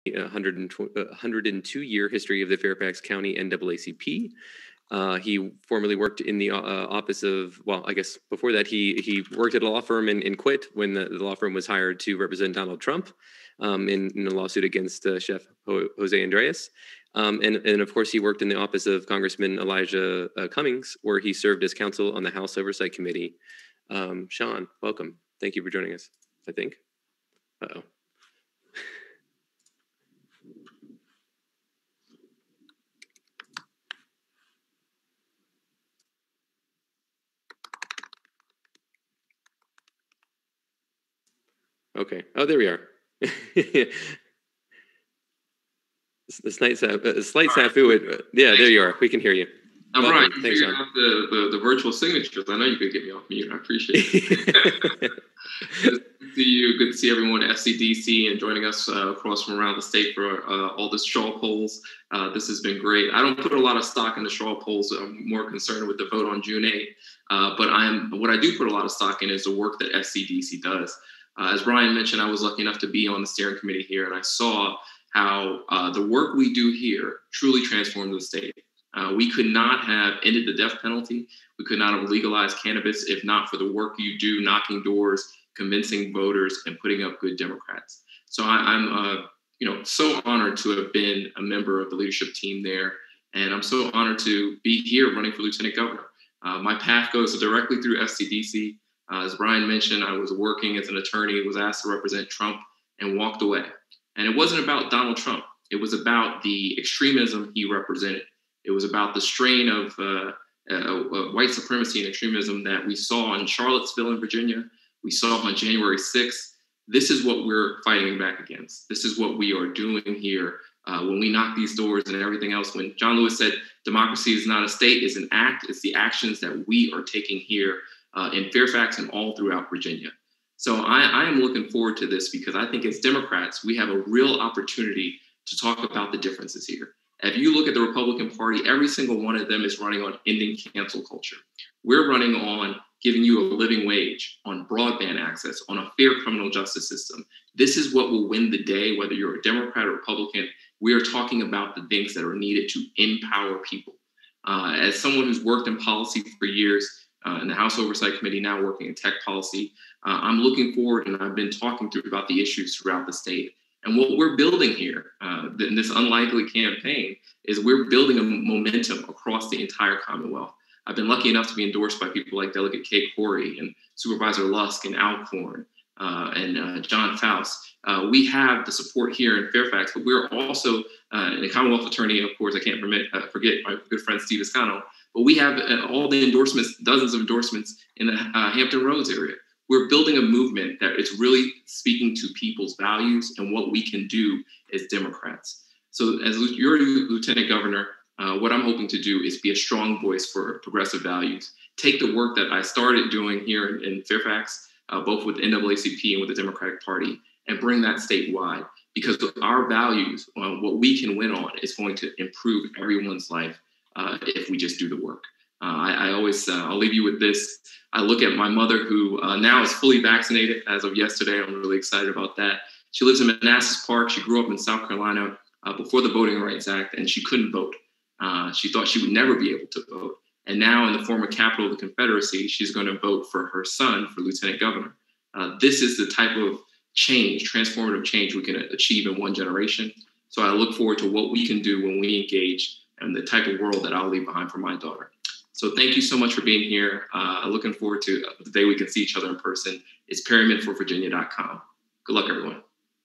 102-year history of the Fairfax County NAACP. He formerly worked in the office of, well, I guess before that, he worked at a law firm and quit when the law firm was hired to represent Donald Trump in a lawsuit against Chef Jose Andres. And of course, he worked in the office of Congressman Elijah Cummings, where he served as counsel on the House Oversight Committee. Sean, welcome. Thank you for joining us, I think. Uh-oh. Okay. Oh, there we are. The slight snafu. Yeah, there you are. We can hear you. I'm right. Thanks, Sean. The virtual signatures. I know you could get me off mute. I appreciate it. Good to see you. Good to see everyone at FCDC and joining us across from around the state for all the straw polls. This has been great. I don't put a lot of stock in the straw polls. I'm more concerned with the vote on June 8th. But what I do put a lot of stock in is the work that FCDC does. As Brian mentioned, I was lucky enough to be on the steering committee here, and I saw how the work we do here truly transformed the state. We could not have ended the death penalty. We could not have legalized cannabis if not for the work you do, knocking doors, convincing voters, and putting up good Democrats. So I'm so honored to have been a member of the leadership team there, and I'm so honored to be here running for Lieutenant Governor. My path goes directly through FCDC. As Brian mentioned, I was working as an attorney, was asked to represent Trump, and walked away. And it wasn't about Donald Trump. It was about the extremism he represented. It was about the strain of white supremacy and extremism that we saw in Charlottesville in Virginia. We saw on January 6th. This is what we're fighting back against. This is what we are doing here when we knock these doors and everything else. When John Lewis said democracy is not a state, it's an act. It's the actions that we are taking here in Fairfax and all throughout Virginia. So I am looking forward to this because I think as Democrats, we have a real opportunity to talk about the differences here. If you look at the Republican Party, every single one of them is running on ending cancel culture. We're running on giving you a living wage, on broadband access, on a fair criminal justice system. This is what will win the day, whether you're a Democrat or Republican. We are talking about the things that are needed to empower people. As someone who's worked in policy for years, in the House Oversight Committee, now working in tech policy, I'm looking forward, and I've been talking about the issues throughout the state. And what we're building here in this unlikely campaign is we're building a momentum across the entire Commonwealth. I've been lucky enough to be endorsed by people like Delegate Kate Corey and Supervisor Lusk and Alcorn and John Faust. We have the support here in Fairfax, but we're also a Commonwealth attorney, of course. I can't forget my good friend Steve Escano. But we have all the endorsements, dozens of endorsements in the Hampton Roads area. We're building a movement that is really speaking to people's values and what we can do as Democrats. So as your Lieutenant Governor, what I'm hoping to do is be a strong voice for progressive values. Take the work that I started doing here in Fairfax, both with the NAACP and with the Democratic Party, and bring that statewide. Because our values, what we can win on, is going to improve everyone's life if we just do the work. I'll leave you with this. I look at my mother, who now is fully vaccinated as of yesterday. I'm really excited about that. She lives in Manassas Park. She grew up in South Carolina before the Voting Rights Act, and she couldn't vote. She thought she would never be able to vote. And now in the former capital of the Confederacy, she's going to vote for her son for Lieutenant Governor. This is the type of change, transformative change we can achieve in one generation. So I look forward to what we can do when we engage and the type of world that I'll leave behind for my daughter. So thank you so much for being here. Looking forward to the day we can see each other in person. It's Perryman4Virginia.com. Good luck, everyone.